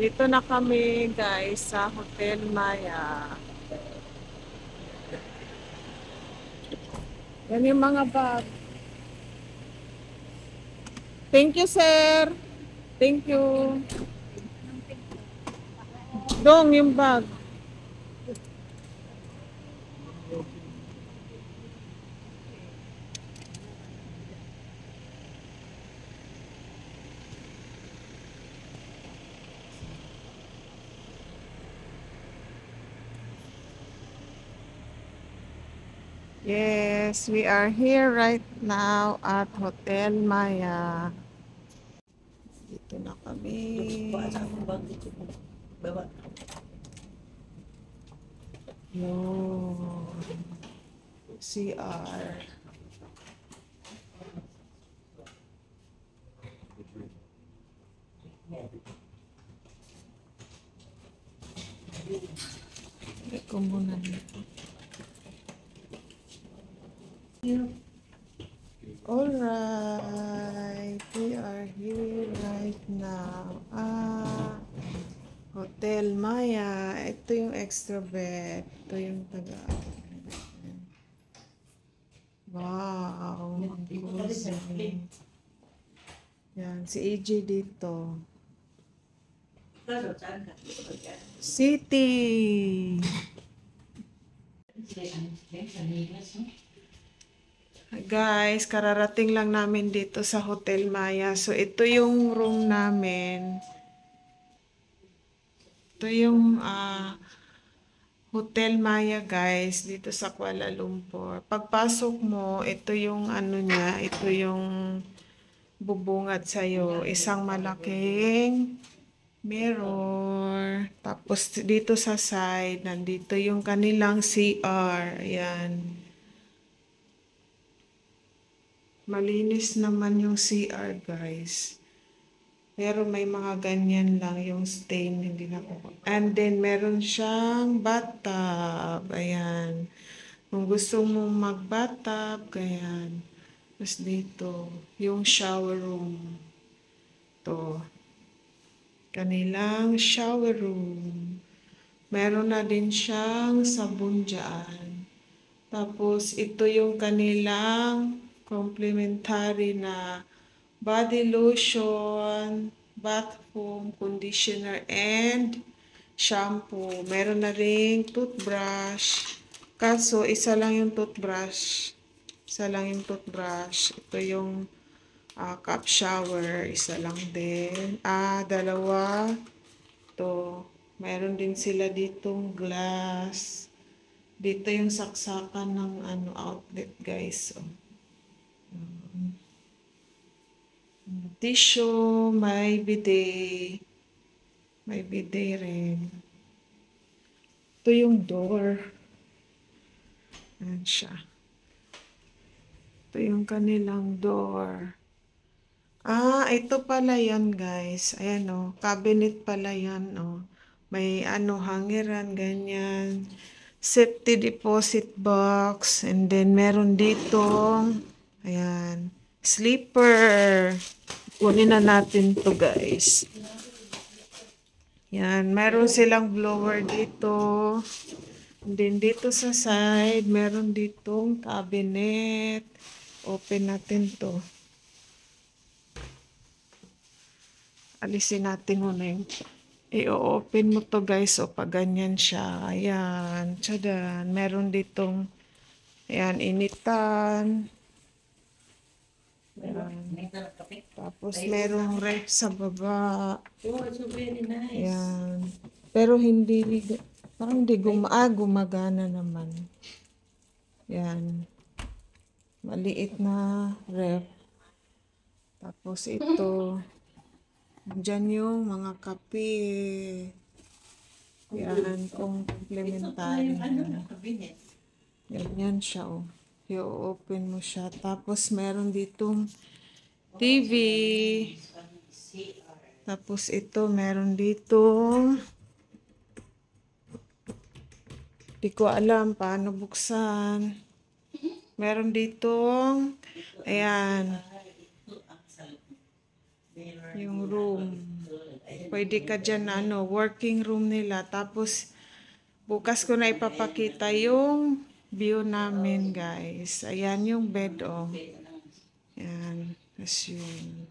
Dito na kami guys sa Hotel Maya. Yan yung mga bag. Thank you, sir. Thank you. Dong, yung bag. Yes, we are here right now at Hotel Maya. Dito na kami. Yun. CR. Iko muna dito. Alright, we are here right now. Hotel Maya. Ito yung extra bed. Ito yung taga. Wow, ang cozy. Yan, si AJ dito. City! Guys, kararating lang namin dito sa Hotel Maya. So, ito yung room namin. Ito yung Hotel Maya guys, dito sa Kuala Lumpur. Pagpasok mo, ito yung ano niya, ito yung bubungad sa'yo. Isang malaking mirror. Tapos dito sa side, nandito yung kanilang CR. Ayan. Malinis naman yung CR guys. Pero may mga ganyan lang yung stain, hindi na po. And then, meron siyang bathtub. Ayan. Kung gusto mong mag-bathtub, ganyan. Tapos dito, yung shower room. To. Kanilang shower room. Meron na din siyang sabon dyan. Tapos, ito yung kanilang complimentary na body lotion, bath foam, conditioner, and shampoo. Meron na ring toothbrush. Kaso, isa lang yung toothbrush. Isa lang yung toothbrush. Ito yung cup shower. Isa lang din. Dalawa. Ito. Meron din sila ditong glass. Dito yung saksakan ng outlet, guys. Tissue, may bidet. May bidet rin. Ito yung door. Ayan siya. Ito yung kanilang door. Ito pala yan guys. Ayan o. Cabinet pala yan o. May hangeran, ganyan. Safety deposit box. And then meron ditong, ayan, sleeper. Kunin na natin to guys. Yan, meron silang blower dito. And then dito sa side, meron ditong cabinet. Open natin to. Alisin natin muna yung i-open mo to guys. O pag ganyan siya. Ayan. Tsadan. Meron ditong ayan, initan. Ayan. Tapos merong ref sa baba. Ayan. Pero hindi parang hindi gumagana naman. Ayan. Maliit na ref. Tapos ito. Diyan yung mga kape. Yan, kung complementary. Ganyan siya, oh. I-open mo siya. Tapos, meron ditong TV. Tapos, ito, meron ditong di ko alam paano buksan. Meron ditong ayan. Yung room. Pwede ka dyan na working room nila. Tapos, bukas ko na ipapakita yung view namin, guys. Ayan yung bed, oh. Ayan. Tapos yun.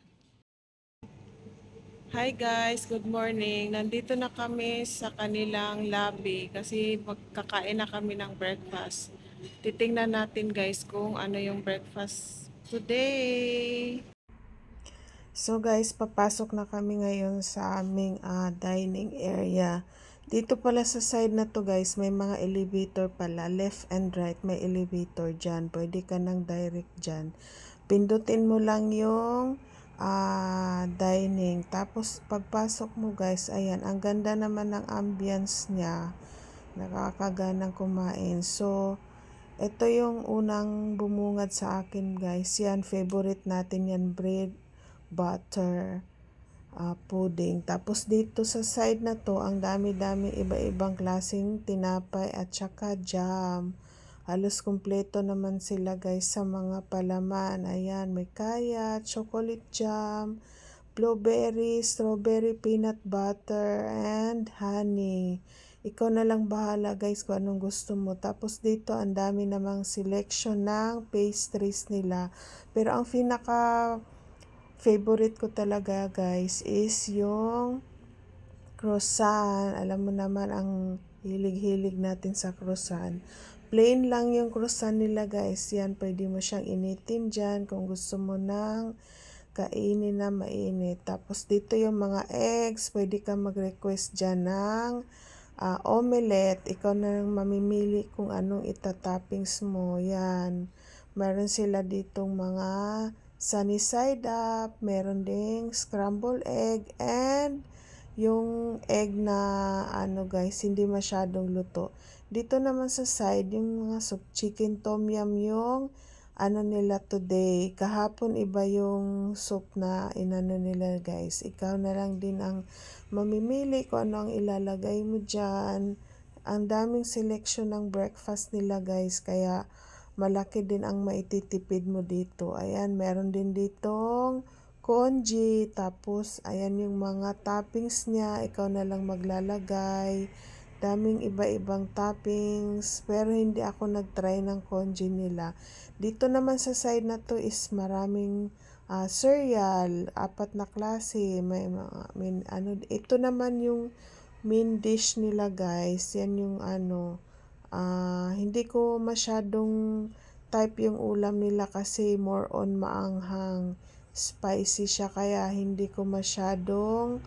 Hi guys, good morning. Nandito na kami sa kanilang lobby kasi magkakain na kami ng breakfast. Titingnan natin guys kung ano yung breakfast today. So guys, papasok na kami ngayon sa aming dining area. Dito pala sa side na to guys, may mga elevator pala. Left and right may elevator dyan. Pwede ka nang direct dyan. Pindutin mo lang yung dining. Tapos pagpasok mo guys, ayan, ang ganda naman ng ambience niya. Nakakaganang kumain. So, ito yung unang bumungad sa akin guys. Yan, favorite natin yan, bread, butter, pudding. Tapos dito sa side na to, ang dami-dami iba-ibang klaseng tinapay at saka jam. Halos kumpleto naman sila guys sa mga palaman. Ayan, may kaya, chocolate jam, blueberry, strawberry, peanut butter, and honey. Ikaw na lang bahala guys kung anong gusto mo. Tapos dito ang dami namang selection ng pastries nila. Pero ang pinaka favorite ko talaga guys is yung croissant. Alam mo naman ang hilig-hilig natin sa croissant. Plain lang yung croissant nila guys. Yan, pwede mo siyang initin dyan kung gusto mo nang kainin na mainit. Tapos dito yung mga eggs. Pwede ka mag-request dyan ng omelette. Ikaw na lang mamimili kung anong itatoppings mo. Yan. Meron sila ditong mga sunny side up, meron ding scrambled egg, and yung egg na guys, hindi masyadong luto. Dito naman sa side, yung mga soup, chicken tom yum yung nila today. Kahapon iba yung soup na inano nila guys. Ikaw na lang din ang mamimili kung ano ang ilalagay mo dyan. Ang daming selection ng breakfast nila guys, kaya malaki din ang maititipid mo dito. Ayan, meron din ditong congee. Tapos, ayan yung mga toppings niya. Ikaw na lang maglalagay. Daming iba-ibang toppings. Pero hindi ako nag-try ng congee nila. Dito naman sa side na to is maraming cereal. 4 na klase. Ito naman yung main dish nila guys. Yan yung hindi ko masyadong type yung ulam nila kasi more on maanghang. Spicy siya kaya hindi ko masyadong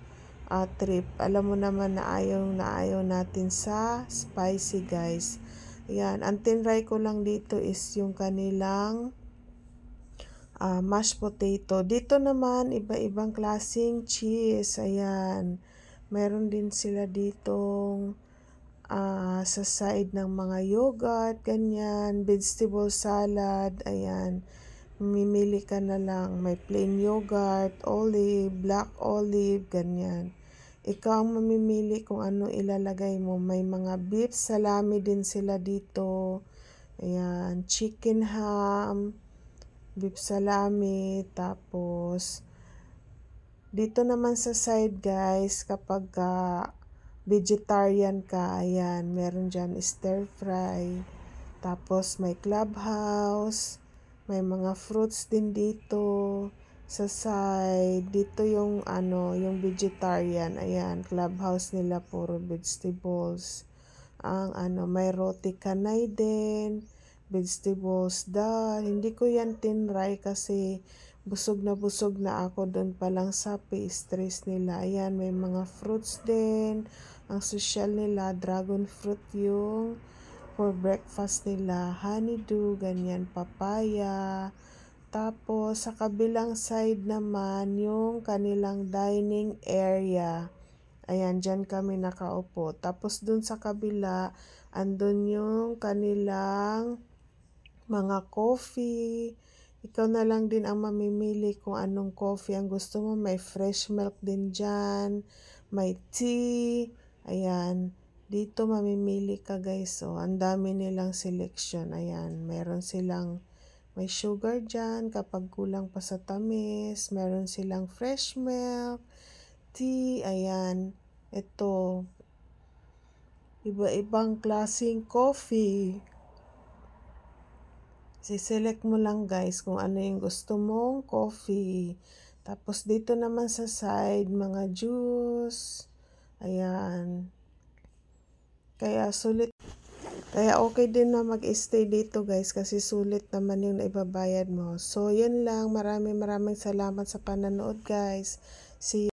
trip. Alam mo naman na ayaw natin sa spicy guys. Yan, ang tinry ko lang dito is yung kanilang mashed potato. Dito naman, iba-ibang klaseng cheese. Ayan. Meron din sila ditong sa side ng mga yogurt, ganyan, vegetable salad, ayan. Mimili ka na lang. May plain yogurt, olive, black olive, ganyan. Ikaw ang mamimili kung ano ilalagay mo. May mga beef salami din sila dito. Ayan, chicken ham, beef salami, tapos dito naman sa side guys, kapag vegetarian ka, ayan, meron dyan stir fry, tapos may clubhouse, may mga fruits din dito sa side. Dito yung yung vegetarian, ayan, clubhouse nila puro vegetables. Ang may roti canay din, vegetables dal. Hindi ko yan tinry kasi busog na ako doon pa lang sa pastries nila. Ayan, may mga fruits din. Ang social nila, dragon fruit yung for breakfast nila. Honeydew, ganyan, papaya. Tapos, sa kabilang side naman, yung kanilang dining area. Ayan, dyan kami nakaupo. Tapos, dun sa kabila, andun yung kanilang mga coffee. Ikaw na lang din ang mamimili kung anong coffee ang gusto mo. May fresh milk din dyan. May tea. Ayan. Dito mamimili ka guys. So, ang dami nilang selection. Ayan. Meron silang may sugar dyan kapag kulang pa sa tamis. Meron silang fresh milk, tea. Ayan. Ito. Iba-ibang klaseng coffee. Siselect mo lang guys kung ano yung gusto mong coffee. Tapos dito naman sa side, mga juice. Ayan. Kaya sulit. Kaya okay din na mag-stay dito guys kasi sulit naman yung ibabayad mo. So yun lang. Maraming salamat sa pananood guys. See you.